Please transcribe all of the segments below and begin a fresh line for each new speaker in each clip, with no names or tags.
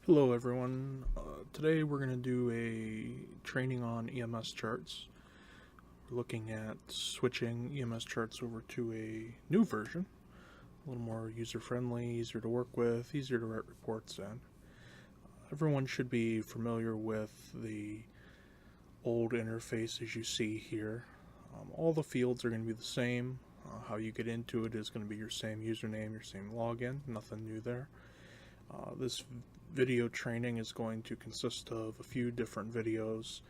Hello everyone. Today we're going to do a training on EMS charts. We're looking at switching EMS charts over to a new version, a little more user-friendly, easier to work with, easier to write reports in. Everyone should be familiar with the old interface as you see here. All the fields are going to be the same. How you get into it is going to be your same username, your same login, nothing new there. This video training is going to consist of a few different videos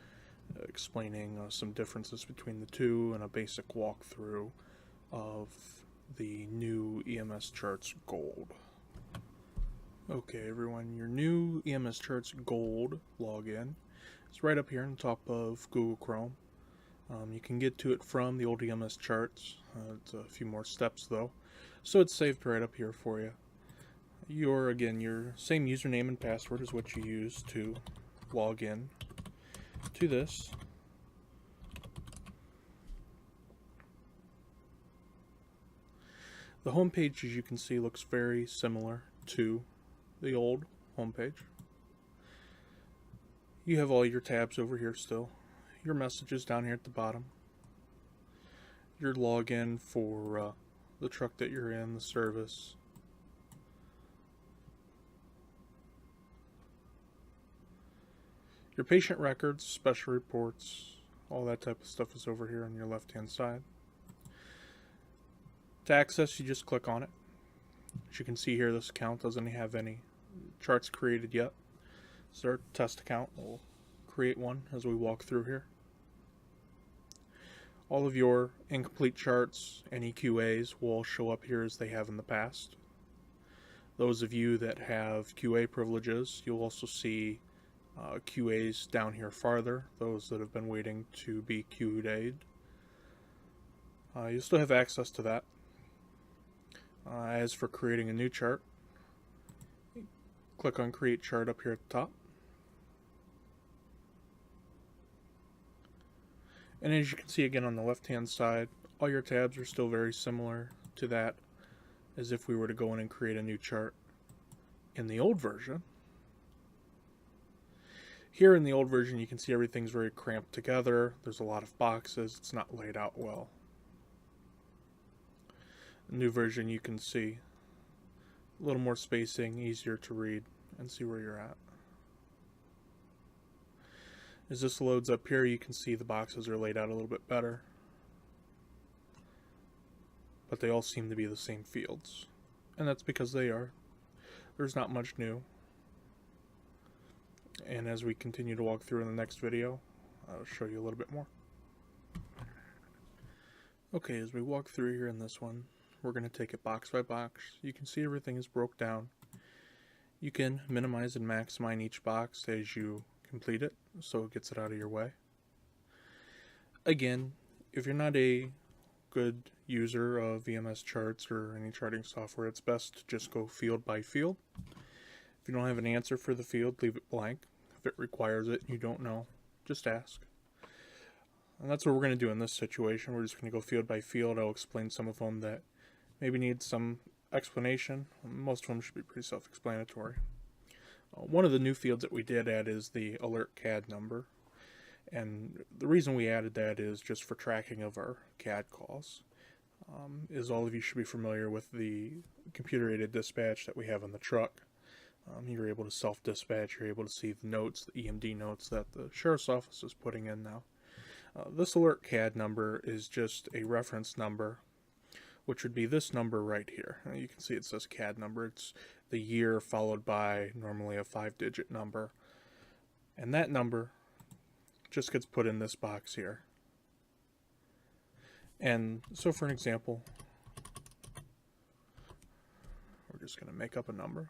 explaining some differences between the two and a basic walkthrough of the new EMS Charts Gold. Okay everyone, your new EMS Charts Gold login is right up here on top of Google Chrome. You can get to it from the old EMS Charts. It's a few more steps though, so it's saved right up here for you. Your same username and password is what you use to log in to this. The home page, as you can see, looks very similar to the old home page. You have all your tabs over here still. Your messages down here at the bottom. Your login for the truck that you're in, the service. Your patient records, special reports, all that type of stuff is over here on your left hand side. To access, you just click on it. As you can see here, this account doesn't have any charts created yet. So our test account will create one as we walk through here. All of your incomplete charts and EQAs will show up here as they have in the past. Those of you that have QA privileges, you'll also see QAs down here farther, those that have been waiting to be QA'd. You still have access to that. As for creating a new chart, click on Create Chart up here at the top. And as you can see again on the left hand side, all your tabs are still very similar to that as if we were to go in and create a new chart in the old version. Here in the old version, you can see everything's very cramped together. There's a lot of boxes. It's not laid out well. The new version, you can see a little more spacing, easier to read and see where you're at. As this loads up here, you can see the boxes are laid out a little bit better. But they all seem to be the same fields. And that's because they are. There's not much new. And as we continue to walk through in the next video, I'll show you a little bit more. Okay, as we walk through here in this one, we're going to take it box by box. You can see everything is broke down. You can minimize and maximize each box as you complete it, so it gets it out of your way. Again, if you're not a good user of EMS charts or any charting software, it's best to just go field by field. If you don't have an answer for the field, leave it blank. If it requires it and you don't know, just ask. And that's what we're going to do in this situation. We're just going to go field by field. I'll explain some of them that maybe need some explanation. Most of them should be pretty self-explanatory. One of the new fields that we did add is the alert CAD number. And the reason we added that is just for tracking of our CAD calls. As all of you should be familiar with the computer-aided dispatch that we have in the truck. You're able to self-dispatch, you're able to see the notes, the EMD notes that the Sheriff's Office is putting in now. This alert CAD number is just a reference number, which would be this number right here. You can see it says CAD number. It's the year followed by normally a 5-digit number. And that number just gets put in this box here. And so for an example, we're just going to make up a number.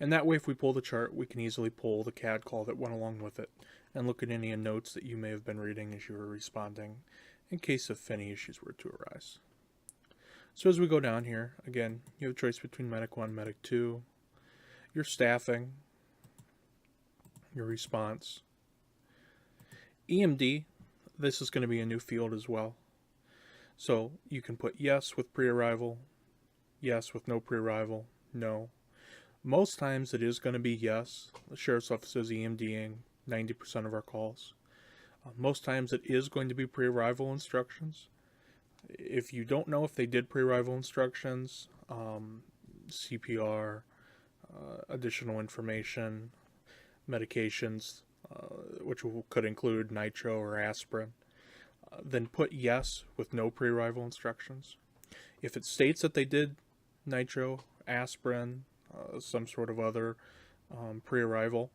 And that way, if we pull the chart, we can easily pull the CAD call that went along with it and look at any notes that you may have been reading as you were responding in case if any issues were to arise. So as we go down here, again, you have a choice between Medic 1, Medic 2, your staffing, your response. EMD, this is going to be a new field as well. So you can put yes with pre-arrival, yes with no pre-arrival, no. Most times it is going to be yes. The Sheriff's Office is EMDing 90% of our calls. Most times it is going to be pre-arrival instructions. If you don't know if they did pre-arrival instructions, CPR, additional information, medications, which could include nitro or aspirin, then put yes with no pre-arrival instructions. If it states that they did nitro, aspirin, some sort of other pre-arrival,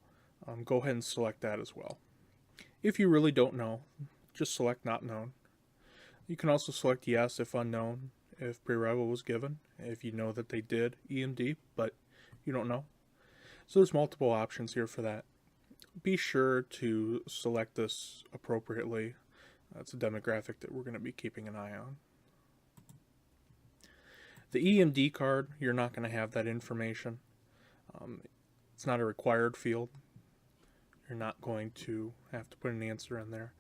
go ahead and select that as well. If you really don't know, just select not known. You can also select yes if unknown, if pre-arrival was given, if you know that they did EMD, but you don't know. So there's multiple options here for that. Be sure to select this appropriately. That's a demographic that we're going to be keeping an eye on. The EMD card, you're not going to have that information. It's not a required field. You're not going to have to put an answer in there.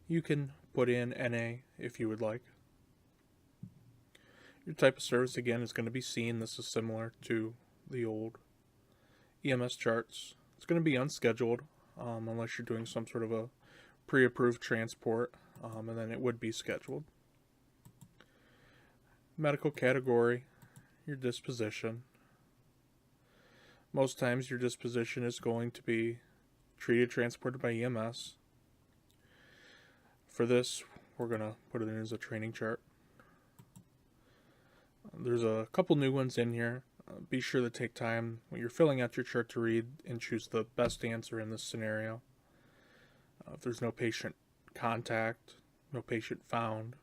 You can put in NA if you would like. Your type of service, again, is going to be seen. This is similar to the old EMS charts. It's going to be unscheduled unless you're doing some sort of a pre-approved transport, and then it would be scheduled. Medical category, your disposition. Most times your disposition is going to be treated, transported by EMS. For this, we're going to put it in as a training chart. There's a couple new ones in here. Be sure to take time when you're filling out your chart to read and choose the best answer in this scenario. If there's no patient contact, no patient found,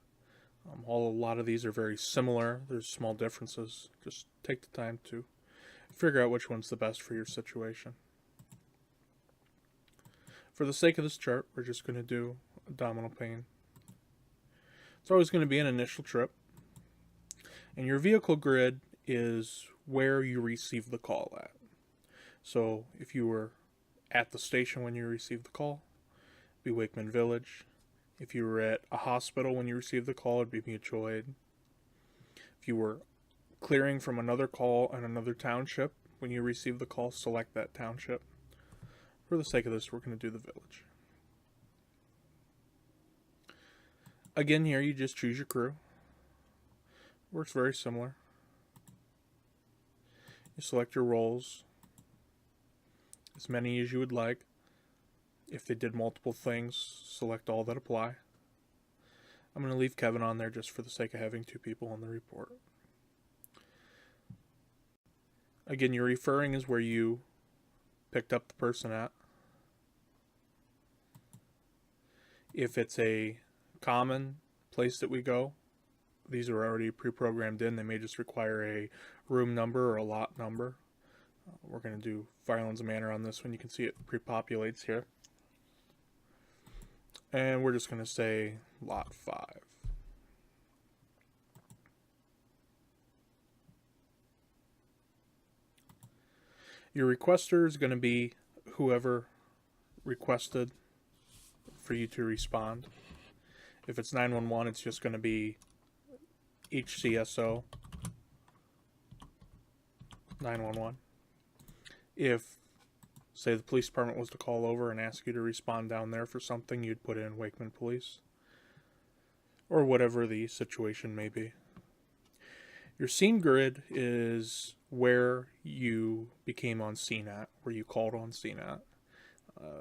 a lot of these are very similar. There's small differences. Just take the time to figure out which one's the best for your situation. For the sake of this chart, we're just going to do abdominal pain. It's always going to be an initial trip. And your vehicle grid is where you receive the call at. So if you were at the station when you received the call, it'd be Wakeman Village. If you were at a hospital when you received the call, it'd be Mutual Aid. If you were clearing from another call in another township, when you receive the call, select that township. For the sake of this, we're going to do the village. Again, here you just choose your crew. Works very similar. You select your roles, as many as you would like. If they did multiple things, select all that apply. I'm going to leave Kevin on there just for the sake of having two people on the report. Again, your referring is where you picked up the person at. If it's a common place that we go, these are already pre-programmed in. They may just require a room number or a lot number. We're going to do Firelands Manor on this one. You can see it pre-populates here. And we're just going to say lot 5. Your requester is going to be whoever requested for you to respond. If it's 911, it's just going to be HCSO 911. If, say, the police department was to call over and ask you to respond down there for something, you'd put in Wakeman Police, or whatever the situation may be. Your scene grid is where you became on scene at, where you called on scene at.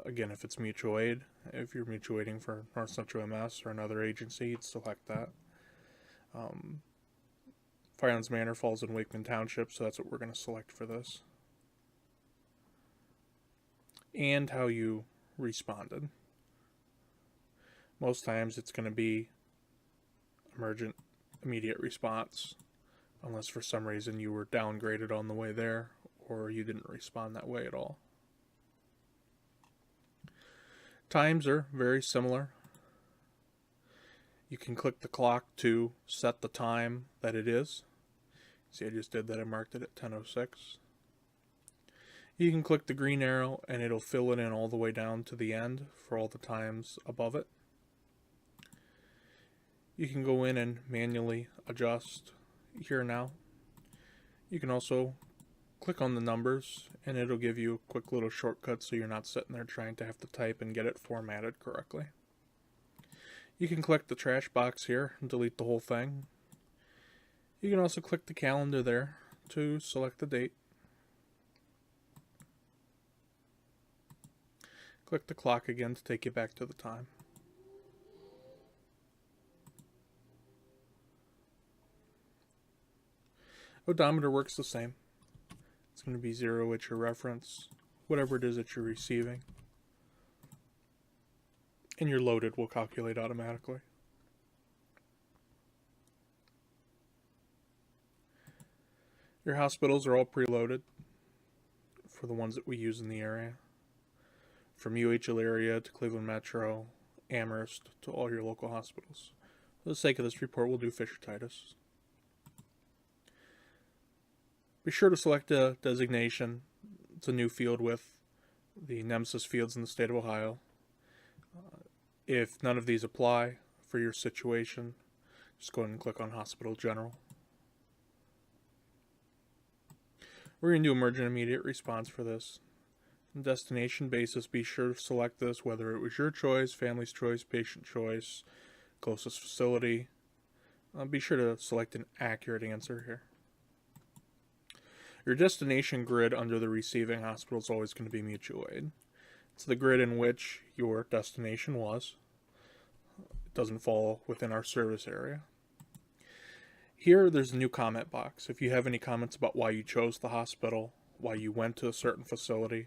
Again, if it's mutual aid, if you're mutual aiding for North Central MS or another agency, you'd select that. Firelands Manor falls in Wakeman Township, so that's what we're going to select for this. And how you responded. Most times it's going to be emergent immediate response, unless for some reason you were downgraded on the way there or you didn't respond that way at all. Times are very similar. You can click the clock to set the time that it is. See, I just did that. I marked it at 10:06. You can click the green arrow and it'll fill it in all the way down to the end for all the times above it. You can go in and manually adjust here now. You can also click on the numbers and it'll give you a quick little shortcut so you're not sitting there trying to have to type and get it formatted correctly. You can click the trash box here and delete the whole thing. You can also click the calendar there to select the date. Click the clock again to take you back to the time. Odometer works the same. It's going to be 0 at your reference, whatever it is that you're receiving. And your loaded will calculate automatically. Your hospitals are all preloaded for the ones that we use in the area. From UH Elyria to Cleveland Metro, Amherst, to all your local hospitals. For the sake of this report, we'll do Fisher-Titus. Be sure to select a designation. It's a new field with the Nemesis fields in the state of Ohio. If none of these apply for your situation, just go ahead and click on Hospital General. We're going to do emergent immediate response for this. On destination basis, be sure to select this, whether it was your choice, family's choice, patient choice, closest facility. Be sure to select an accurate answer here. Your destination grid under the receiving hospital is always going to be mutual aid. It's the grid in which your destination was. It doesn't fall within our service area. Here, there's a new comment box. If you have any comments about why you chose the hospital, why you went to a certain facility,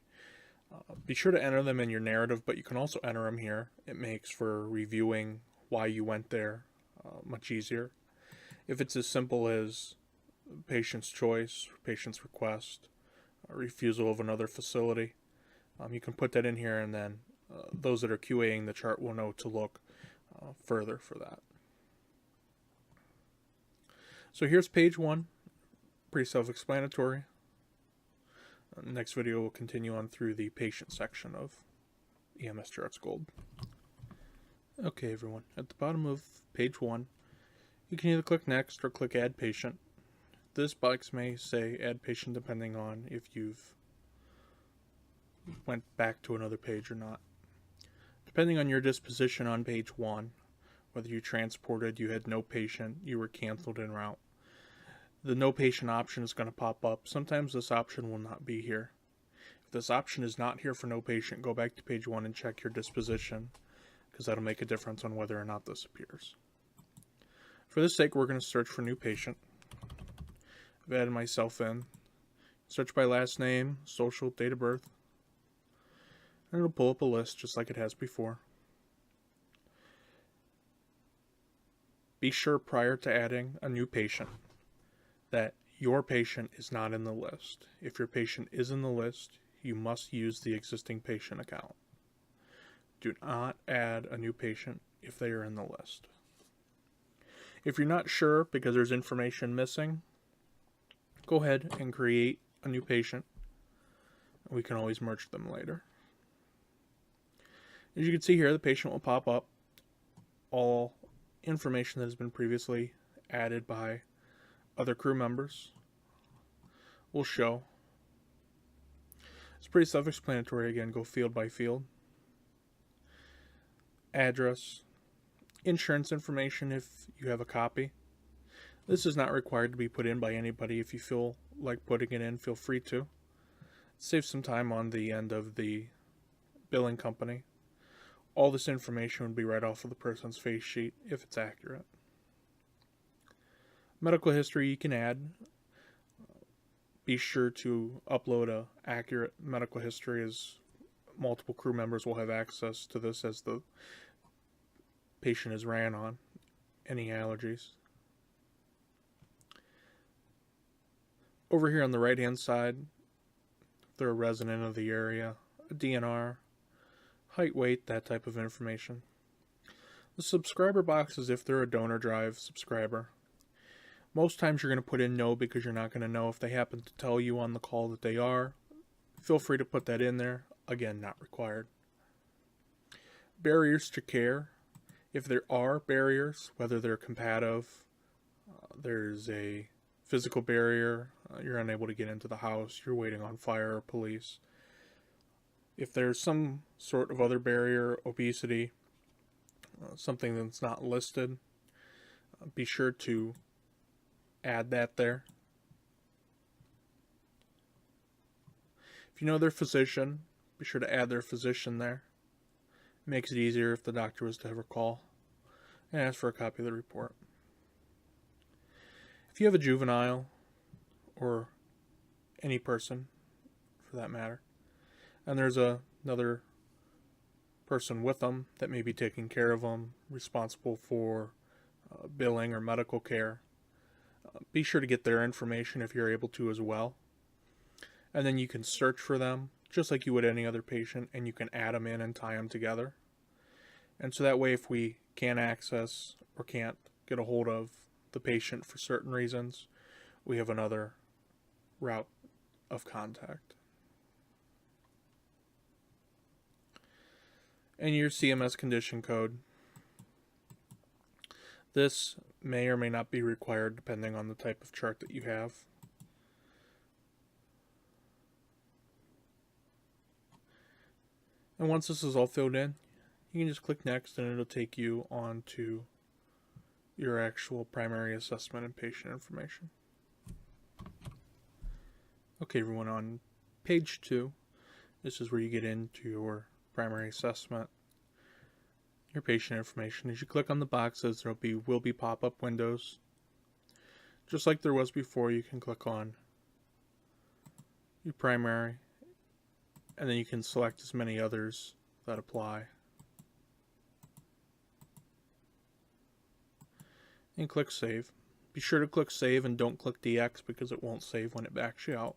be sure to enter them in your narrative, but you can also enter them here. It makes for reviewing why you went there much easier. If it's as simple as patient's choice, patient's request, refusal of another facility, you can put that in here, and then those that are QAing the chart will know to look further for that. So here's page 1, pretty self-explanatory. Next video will continue on through the patient section of EMS Charts Gold. Okay everyone, at the bottom of page 1, you can either click Next or click Add Patient. This box may say Add Patient depending on if you've went back to another page or not. Depending on your disposition on page 1, whether you transported, you had no patient, you were canceled en route, the no patient option is going to pop up. Sometimes this option will not be here. If this option is not here for no patient, go back to page 1 and check your disposition, because that'll make a difference on whether or not this appears. For this sake, we're going to search for new patient. I've added myself in. Search by last name, social, date of birth. And it'll pull up a list just like it has before. Be sure prior to adding a new patient that your patient is not in the list. If your patient is in the list, you must use the existing patient account. Do not add a new patient if they are in the list. If you're not sure because there's information missing, go ahead and create a new patient. We can always merge them later. As you can see here, the patient will pop up. All information that has been previously added by other crew members will show. It's pretty self-explanatory. Again, go field by field. Address, insurance information if you have a copy. This is not required to be put in by anybody. If you feel like putting it in, feel free to. Save some time on the end of the billing company. All this information would be right off of the person's face sheet if it's accurate. Medical history you can add. Be sure to upload a accurate medical history, as multiple crew members will have access to this as the patient is ran on. Any allergies. Over here on the right hand side, if they're a resident of the area, a DNR, height, weight, that type of information. The subscriber box is if they're a donor drive subscriber. Most times you're going to put in no because you're not going to know. If they happen to tell you on the call that they are, feel free to put that in there. Again, not required. Barriers to care. If there are barriers, whether they're combative, there's a physical barrier, you're unable to get into the house, you're waiting on fire or police. If there's some sort of other barrier, obesity, something that's not listed, be sure to add that there. If you know their physician, be sure to add their physician there. It makes it easier if the doctor was to ever call and ask for a copy of the report. If you have a juvenile, or any person for that matter, and there's another person with them that may be taking care of them, responsible for billing or medical care, be sure to get their information if you're able to as well. And then you can search for them just like you would any other patient, and you can add them in and tie them together. And so that way, if we can't access or can't get a hold of the patient for certain reasons, we have another route of contact. And your CMS condition code. This may or may not be required depending on the type of chart that you have. And once this is all filled in, you can just click next and it'll take you on to your actual primary assessment and patient information. Okay, everyone, on page 2, this is where you get into your primary assessment, your patient information. As you click on the boxes, there will be pop-up windows. Just like there was before, you can click on your primary, and then you can select as many others that apply. And click Save. Be sure to click Save and don't click DX because it won't save when it backs you out.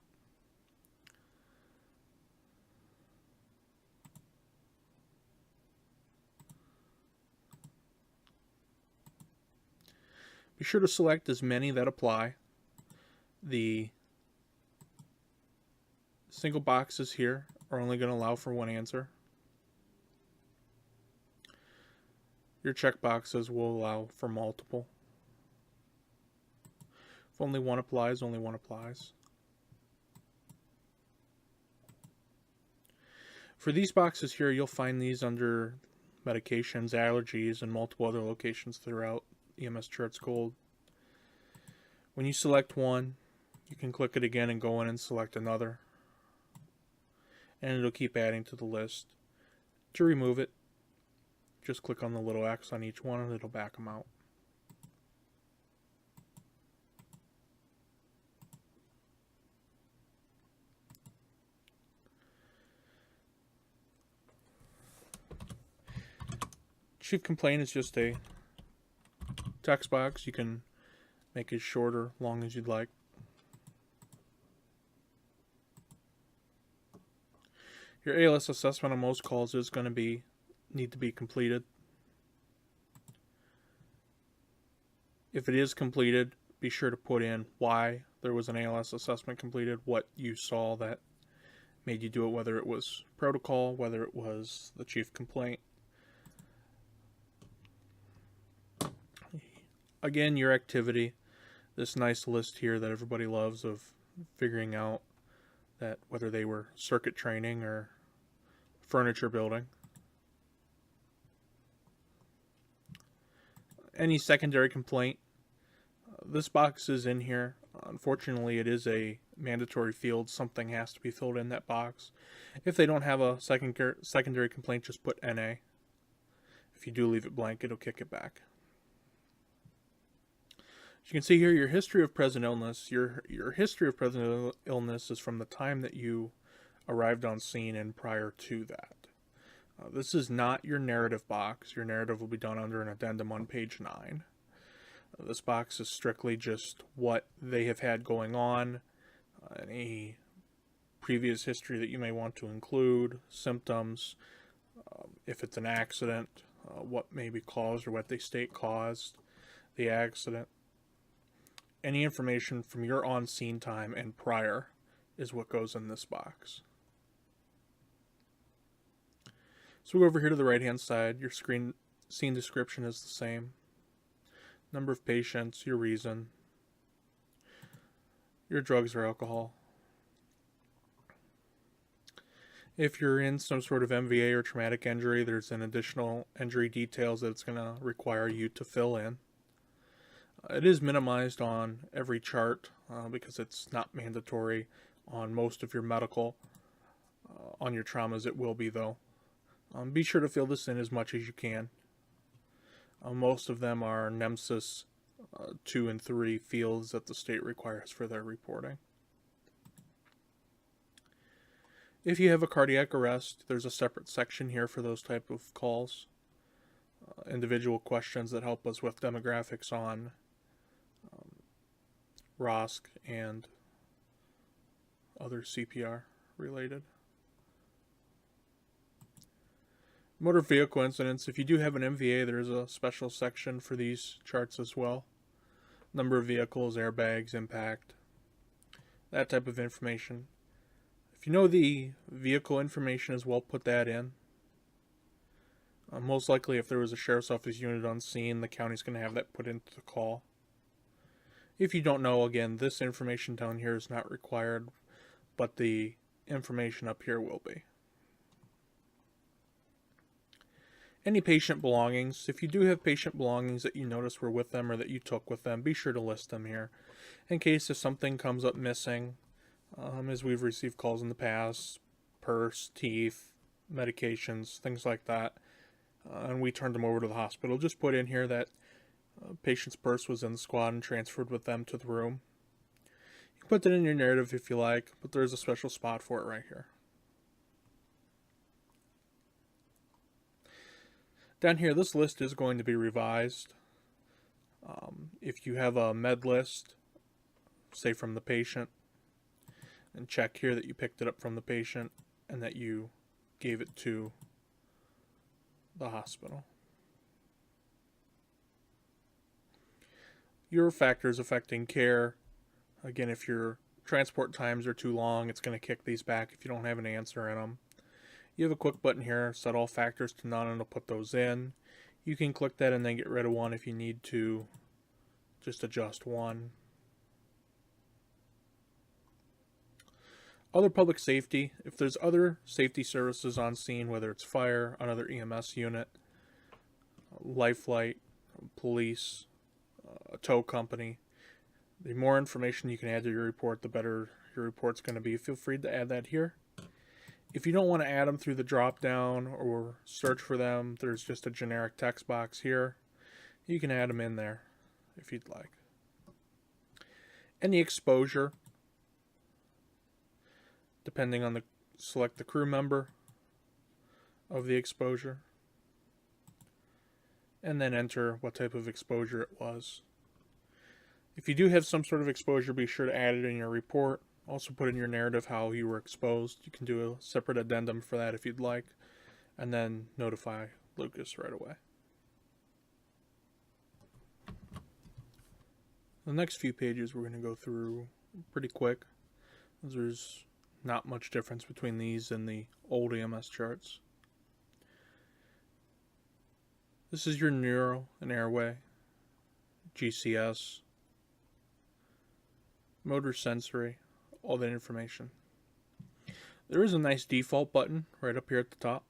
Be sure to select as many that apply. The single boxes here are only going to allow for one answer. Your check boxes will allow for multiple. If only one applies, only one applies. For these boxes here, you'll find these under medications, allergies, and multiple other locations throughout EMS Charts Gold. When you select one, you can click it again and go in and select another. And it'll keep adding to the list. To remove it, just click on the little X on each one and it'll back them out. Chief complaint is just a text box. You can make it short or long as you'd like. Your ALS assessment on most calls is going to need to be completed. If it is completed, be sure to put in why there was an ALS assessment completed, what you saw that made you do it, whether it was protocol, whether it was the chief complaint. Again, your activity, this nice list here that everybody loves of figuring out that whether they were circuit training or furniture building. Any secondary complaint, this box is in here. Unfortunately, it is a mandatory field. Something has to be filled in that box. If they don't have a secondary complaint, just put NA. If you do leave it blank, it'll kick it back. As you can see here, your history of present illness. Your history of present illness is from the time that you arrived on scene and prior to that. This is not your narrative box. Your narrative will be done under an addendum on page 9. This box is strictly just what they have had going on, any previous history that you may want to include, symptoms, if it's an accident, what may be caused or what they state caused the accident. Any information from your on-scene time and prior is what goes in this box. So we go over here to the right-hand side. Your scene description is the same. Number of patients, your reason. your drugs or alcohol. If you're in some sort of MVA or traumatic injury, there's an additional injury details that it's going to require you to fill in. It is minimized on every chart because it's not mandatory on most of your medical. On your traumas, it will be, though. Be sure to fill this in as much as you can. Most of them are NEMSIS 2 and 3 fields that the state requires for their reporting. If you have a cardiac arrest, there's a separate section here for those type of calls. Individual questions that help us with demographics on ROSC and other CPR related. Motor vehicle incidents. If you do have an MVA, there's a special section for these charts as well. Number of vehicles, airbags, impact, that type of information. If you know the vehicle information as well, put that in. Most likely, if there was a sheriff's office unit on scene, the county's going to have that put into the call. If you don't know, again, this information down here is not required, but the information up here will be. Any patient belongings. If you do have patient belongings that you notice were with them or that you took with them, be sure to list them here in case if something comes up missing, as we've received calls in the past, purse, teeth, medications, things like that, and we turned them over to the hospital. Just put in here that patient's purse was in the squad and transferred with them to the room. You can put that in your narrative if you like, but there's a special spot for it right here. Down here, this list is going to be revised. If you have a med list, say from the patient, and check here that you picked it up from the patient and that you gave it to the hospital. Your factors affecting care. Again, if your transport times are too long, it's going to kick these back if you don't have an answer in them. You have a quick button here, set all factors to none, and it'll put those in. You can click that and then get rid of one if you need to just adjust one. Other public safety. If there's other safety services on scene, whether it's fire, another EMS unit, life flight, police, a tow company, the more information you can add to your report, the better your report's going to be. Feel free to add that here. If you don't want to add them through the drop down or search for them, there's just a generic text box here. You can add them in there if you'd like. Any exposure, depending on select the crew member of the exposure, and then enter what type of exposure it was. If you do have some sort of exposure, be sure to add it in your report. Also put in your narrative how you were exposed. You can do a separate addendum for that if you'd like, and then notify Lucas right away. The next few pages we're going to go through pretty quick, as there's not much difference between these and the old EMS charts. This is your neuro and airway, GCS, motor sensory, all that information. There is a nice default button right up here at the top.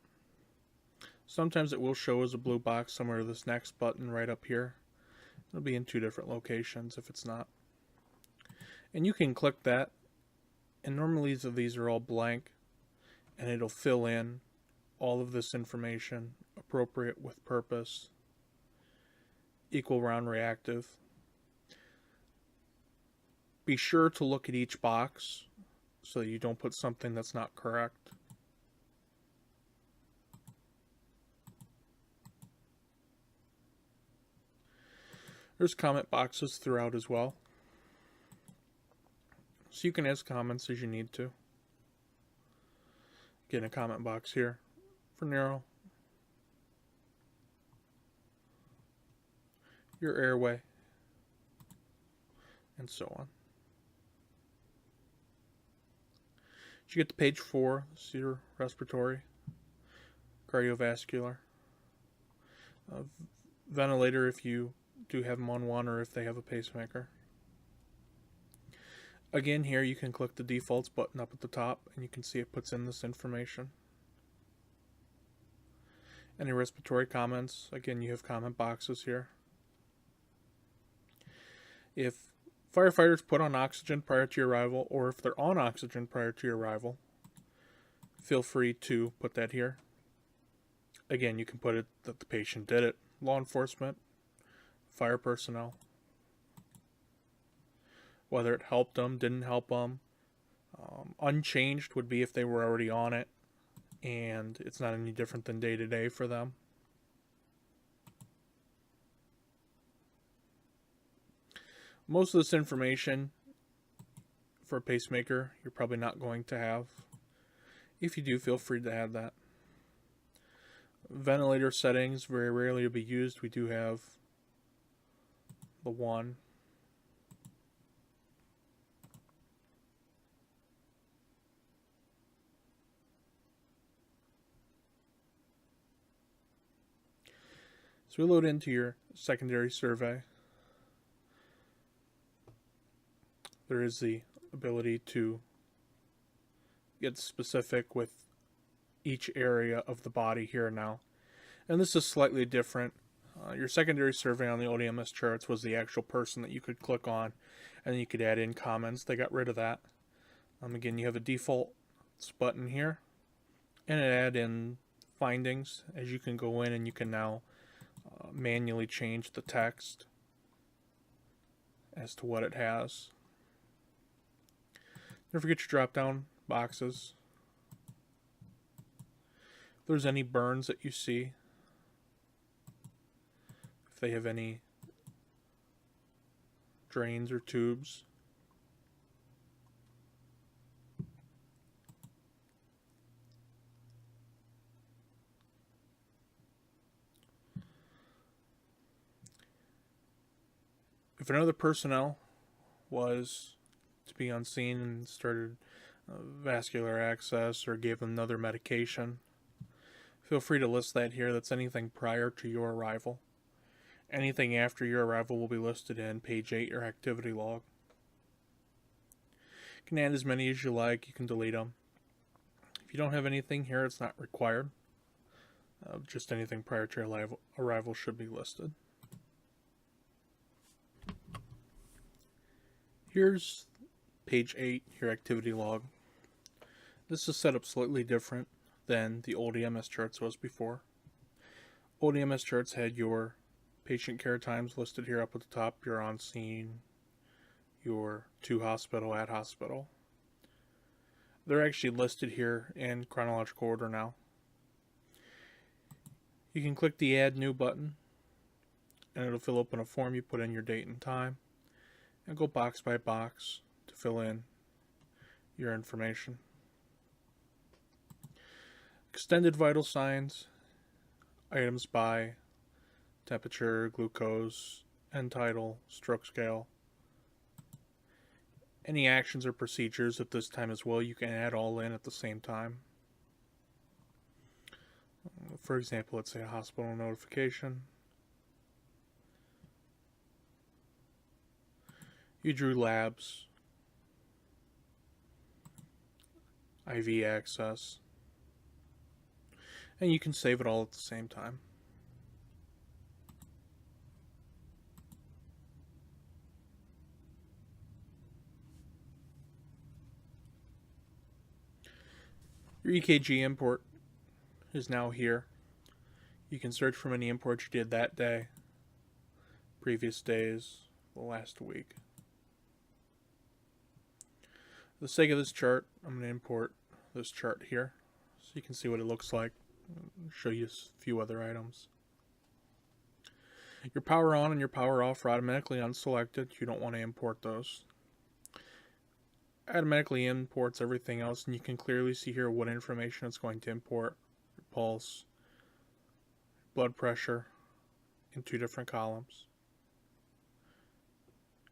Sometimes it will show as a blue box somewhere to this next button right up here. It'll be in two different locations if it's not. And you can click that, and normally these are all blank, and it'll fill in all of this information, appropriate with purpose, equal round reactive. Be sure to look at each box so you don't put something that's not correct. There's comment boxes throughout as well, so you can ask comments as you need to. Get a comment box here for neuro, your airway, and so on. You get to page 4, this is your respiratory, cardiovascular, ventilator if you do have them on one or if they have a pacemaker. Again, here you can click the defaults button up at the top and you can see it puts in this information. Any respiratory comments, again, you have comment boxes here. If firefighters put on oxygen prior to your arrival, or if they're on oxygen prior to your arrival, feel free to put that here. Again, you can put it that the patient did it. Law enforcement, fire personnel. Whether it helped them, didn't help them. Unchanged would be if they were already on it and it's not any different than day to day for them. Most of this information for a pacemaker you're probably not going to have. If you do, feel free to add that. Ventilator settings, very rarely to be used. We do have the one. So we load into your secondary survey. There is the ability to get specific with each area of the body here now. And this is slightly different. Your secondary survey on the old EMS charts was the actual person that you could click on and then you could add in comments. They got rid of that. Again, you have a default button here and it add in findings, as you can go in and you can now manually change the text as to what it has. Don't forget your drop down boxes. If there's any burns that you see, if they have any drains or tubes. If another personnel was to be on scene and started vascular access or gave them another medication, feel free to list that here. That's anything prior to your arrival. Anything after your arrival will be listed in page 8, your activity log. You can add as many as you like. You can delete them. If you don't have anything here, it's not required. Just anything prior to your arrival should be listed. Here's page 8, your activity log. This is set up slightly different than the old EMS charts was before. Old EMS charts had your patient care times listed here up at the top, your on scene, your to hospital, at hospital. They're actually listed here in chronological order now. You can click the Add New button and it'll fill open a form. You put in your date and time and go box by box to fill in your information. Extended vital signs, items by temperature, glucose, end tidal, stroke scale. Any actions or procedures at this time as well, you can add all in at the same time. For example, let's say a hospital notification. You drew labs, IV access, and you can save it all at the same time. Your EKG import is now here. You can search from any import you did that day, previous days, the last week. For the sake of this chart, I'm going to import this chart here so you can see what it looks like. I'll show you a few other items. Your power on and your power off are automatically unselected. You don't want to import those. Automatically imports everything else, and you can clearly see here what information it's going to import. Your pulse, blood pressure in 2 different columns.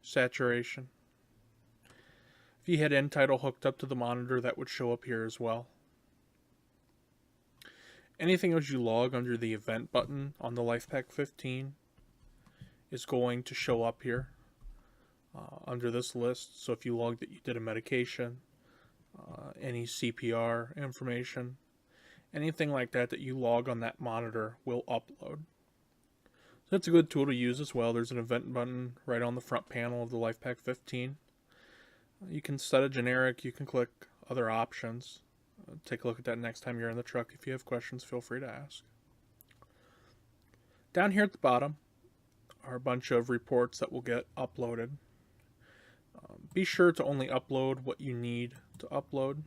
Saturation. If you had end tidal hooked up to the monitor, that would show up here as well. Anything else you log under the event button on the LifePak 15 is going to show up here. under this list. So if you log that you did a medication, any CPR information, anything like that that you log on that monitor will upload. So that's a good tool to use as well. There's an event button right on the front panel of the LifePak 15. You can set a generic, you can click other options. Take a look at that next time you're in the truck. If you have questions, feel free to ask. Down here at the bottom are a bunch of reports that will get uploaded. Be sure to only upload what you need to upload.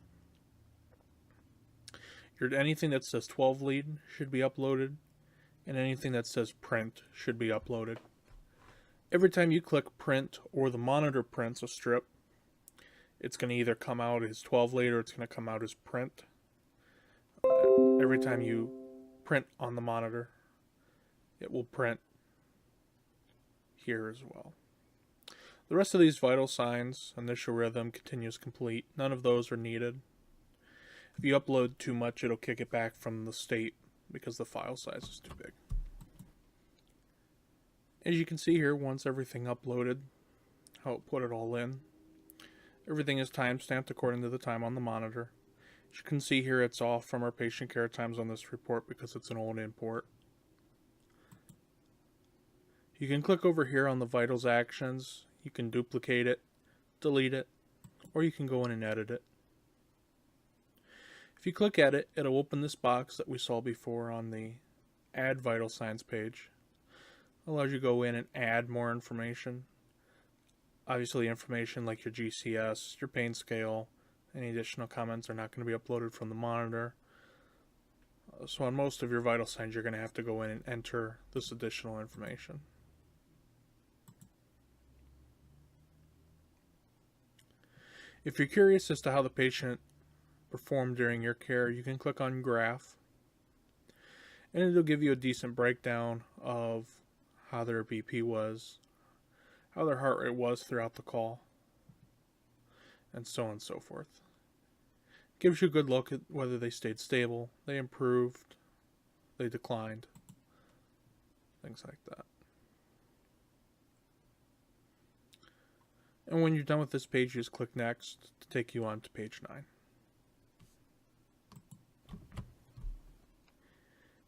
Anything that says 12 lead should be uploaded, and anything that says print should be uploaded. Every time you click print or the monitor prints a strip, it's going to either come out as 12 lead or it's going to come out as print. Every time you print on the monitor, it will print here as well. The rest of these vital signs, initial rhythm, continuous complete, none of those are needed. If you upload too much, it'll kick it back from the state because the file size is too big. As you can see here, once everything uploaded, how it put it all in. Everything is time-stamped according to the time on the monitor. As you can see here, it's off from our patient care times on this report because it's an old import. You can click over here on the vitals actions. You can duplicate it, delete it, or you can go in and edit it. If you click edit, it'll open this box that we saw before on the add vital signs page. It allows you to go in and add more information. Obviously information like your GCS, your pain scale, any additional comments are not going to be uploaded from the monitor. So on most of your vital signs, you're going to have to go in and enter this additional information. If you're curious as to how the patient performed during your care, you can click on Graph, and it'll give you a decent breakdown of how their BP was, how their heart rate was throughout the call, and so on and so forth. It gives you a good look at whether they stayed stable, they improved, they declined, things like that. And when you're done with this page, you just click Next to take you on to page 9.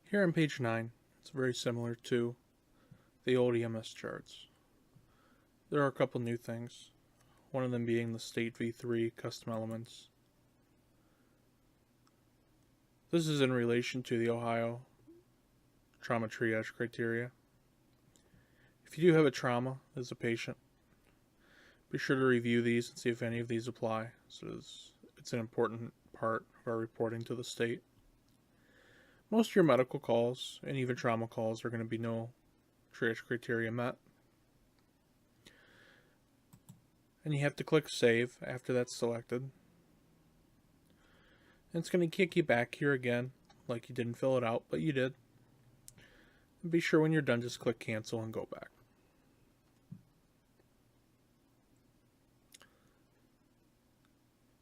Here on page 9, it's very similar to the old EMS charts. There are a couple new things, one of them being the State v3 custom elements. This is in relation to the Ohio trauma triage criteria. If you do have a trauma as a patient, be sure to review these and see if any of these apply. So it's an important part of our reporting to the state. Most of your medical calls and even trauma calls are going to be no triage criteria met. And you have to click Save after that's selected. And it's going to kick you back here again, like you didn't fill it out, but you did. And be sure when you're done, just click Cancel and go back.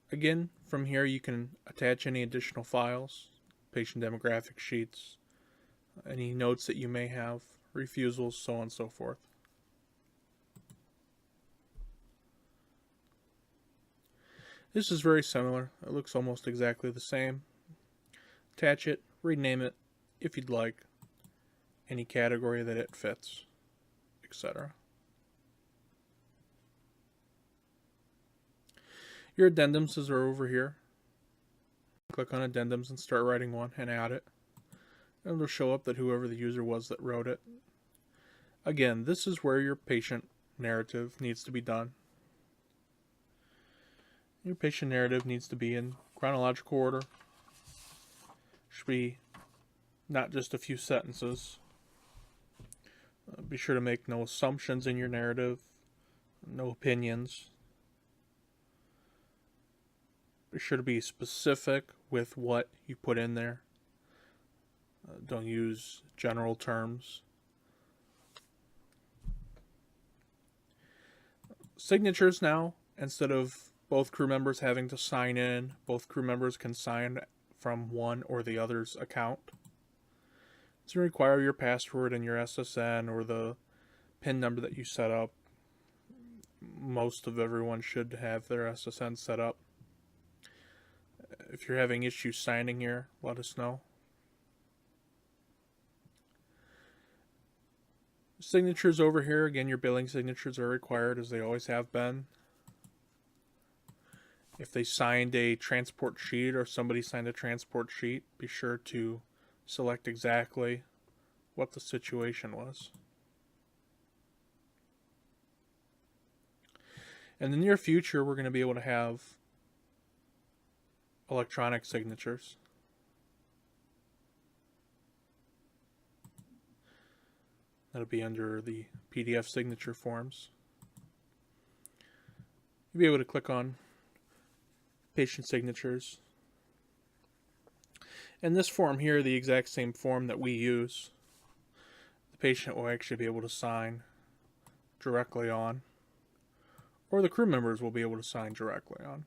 Again, from here you can attach any additional files, patient demographic sheets, any notes that you may have, refusals, so on and so forth. This is very similar. It looks almost exactly the same. Attach it, rename it if you'd like, any category that it fits, etc. Your addendums are over here. Click on addendums and start writing one and add it. And it'll show up that whoever the user was that wrote it. Again, this is where your patient narrative needs to be done. Your patient narrative needs to be in chronological order. Should be not just a few sentences. Be sure to make no assumptions in your narrative, no opinions. Be sure to be specific with what you put in there. Don't use general terms. Signatures now, instead of both crew members having to sign in, both crew members can sign from one or the other's account. It's going to require your password and your SSN or the PIN number that you set up. most of everyone should have their SSN set up. If you're having issues signing here, let us know. Signatures over here, again, your billing signatures are required as they always have been. If they signed a transport sheet or somebody signed a transport sheet, be sure to select exactly what the situation was. In the near future, we're going to be able to have electronic signatures. That'll be under the PDF signature forms. You'll be able to click on patient signatures. And this form here, the exact same form that we use, the patient will actually be able to sign directly on, or the crew members will be able to sign directly on.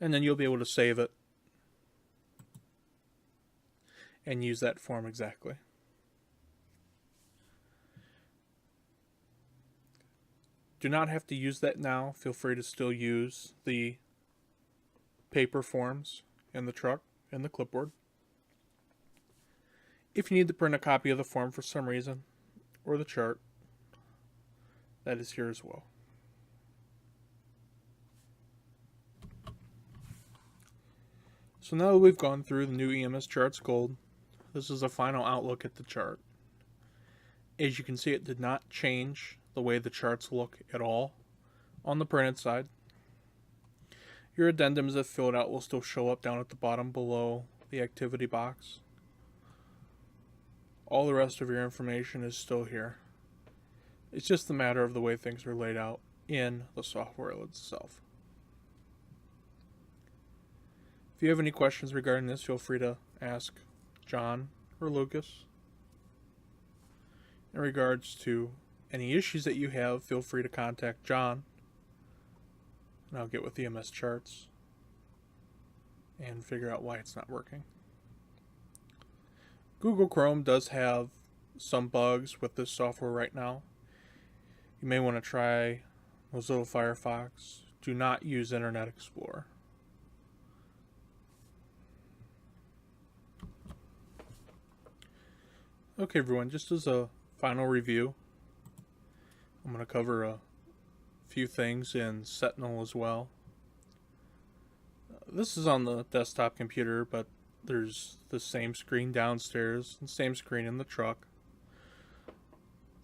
And then you'll be able to save it and use that form exactly. Do not have to use that now. Feel free to still use the paper forms in the truck and the clipboard. If you need to print a copy of the form for some reason, or the chart, that is here as well. So now that we've gone through the new EMS Charts Gold, this is a final outlook at the chart. As you can see, it did not change the way the charts look at all on the printed side. Your addendums, if filled out, will still show up down at the bottom below the activity box. All the rest of your information is still here. It's just a matter of the way things are laid out in the software itself. If you have any questions regarding this, feel free to ask John or Lucas. In regards to any issues that you have, feel free to contact John, and I'll get with EMS Charts and figure out why it's not working. Google Chrome does have some bugs with this software right now. You may want to try Mozilla Firefox. Do not use Internet Explorer. Okay, everyone, just as a final review, I'm going to cover a few things in Sentinel as well. This is on the desktop computer, but there's the same screen downstairs and same screen in the truck.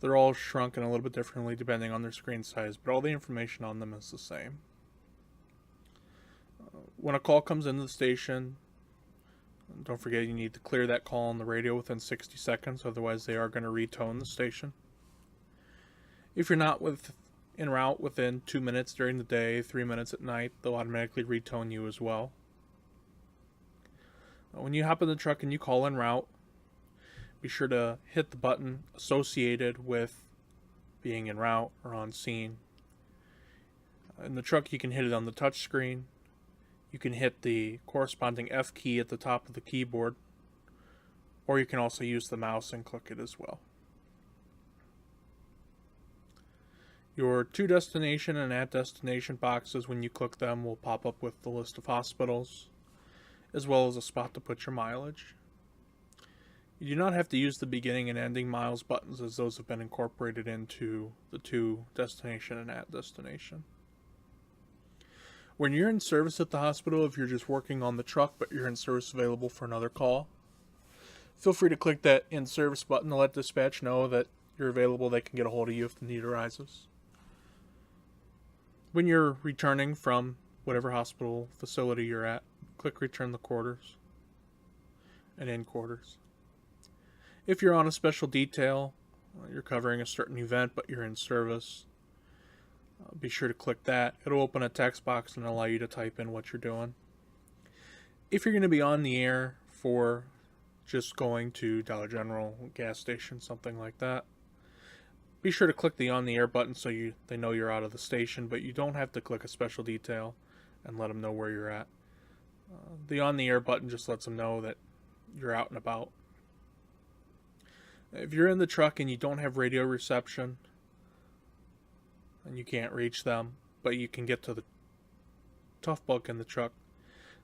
They're all shrunken a little bit differently depending on their screen size, but all the information on them is the same. When a call comes into the station, don't forget you need to clear that call on the radio within 60 seconds, otherwise they are going to retone the station. If you're not en route within 2 minutes during the day, 3 minutes at night, they'll automatically retone you as well. When you hop in the truck and you call en route, be sure to hit the button associated with being en route or on scene. In the truck, you can hit it on the touch screen. You can hit the corresponding F key at the top of the keyboard, or you can also use the mouse and click it as well. Your to destination and at destination boxes, when you click them, will pop up with the list of hospitals, as well as a spot to put your mileage. You do not have to use the beginning and ending miles buttons, as those have been incorporated into the to destination and at destination. When you're in service at the hospital, if you're just working on the truck but you're in service available for another call, feel free to click that in service button to let dispatch know that you're available. They can get a hold of you if the need arises. When you're returning from whatever hospital facility you're at, click return the quarters and in quarters. If you're on a special detail, you're covering a certain event but you're in service, be sure to click that. It'll open a text box and allow you to type in what you're doing. If you're going to be on the air for just going to Dollar General, gas station, something like that, be sure to click the on the air button so they know you're out of the station, but you don't have to click a special detail and let them know where you're at. The on the air button just lets them know that you're out and about. If you're in the truck and you don't have radio reception, and you can't reach them, but you can get to the tough book in the truck.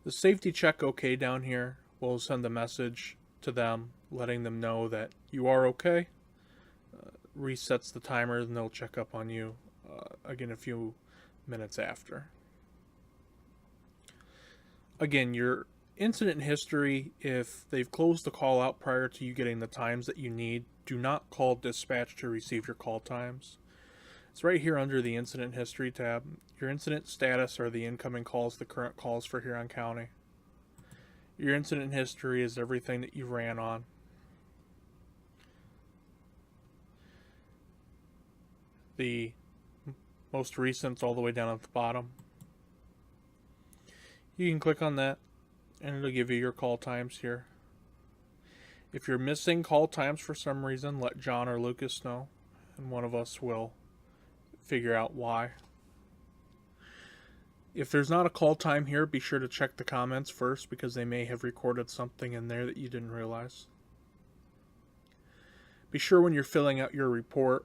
The safety check okay down here will send a message to them letting them know that you are okay. Resets the timer, and they'll check up on you again a few minutes after. Again, your incident history, if they've closed the call out prior to you getting the times that you need, do not call dispatch to receive your call times. It's right here under the incident history tab. Your incident status are the incoming calls, the current calls for Huron County. Your incident history is everything that you ran on. The most recent all the way down at the bottom. You can click on that and it'll give you your call times here. If you're missing call times for some reason, let John or Lucas know, and one of us will figure out why. If there's not a call time here, be sure to check the comments first, because they may have recorded something in there that you didn't realize. Be sure when you're filling out your report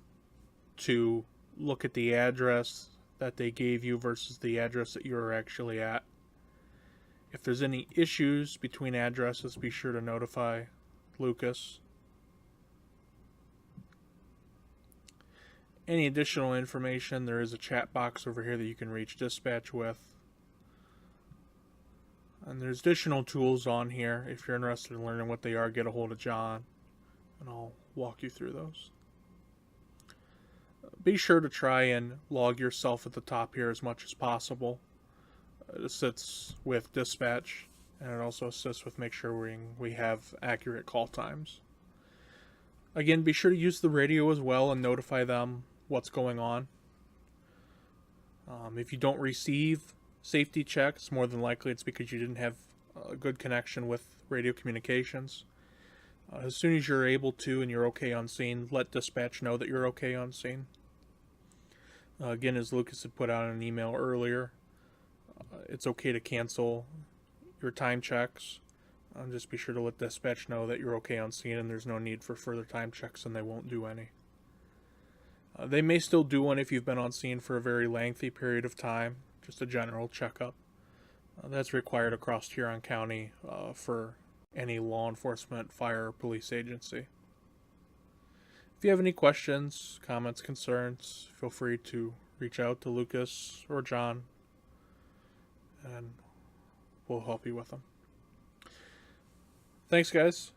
to look at the address that they gave you versus the address that you're actually at. If there's any issues between addresses, be sure to notify Lucas. Any additional information, there is a chat box over here that you can reach dispatch with. And there's additional tools on here. If you're interested in learning what they are, get a hold of John, and I'll walk you through those. Be sure to try and log yourself at the top here as much as possible. It assists with dispatch, and it also assists with make sure we have accurate call times. Again, be sure to use the radio as well and notify them what's going on. If you don't receive safety checks, more than likely it's because you didn't have a good connection with radio communications. As soon as you're able to and you're okay on scene, let dispatch know that you're okay on scene. Again, as Lucas had put out in an email earlier, it's okay to cancel your time checks. Just be sure to let dispatch know that you're okay on scene and there's no need for further time checks, and they won't do any. They may still do one if you've been on scene for a very lengthy period of time, just a general checkup. That's required across Huron County for any law enforcement, fire, or police agency. If you have any questions, comments, concerns, feel free to reach out to Lucas or John, and we'll help you with them. Thanks, guys.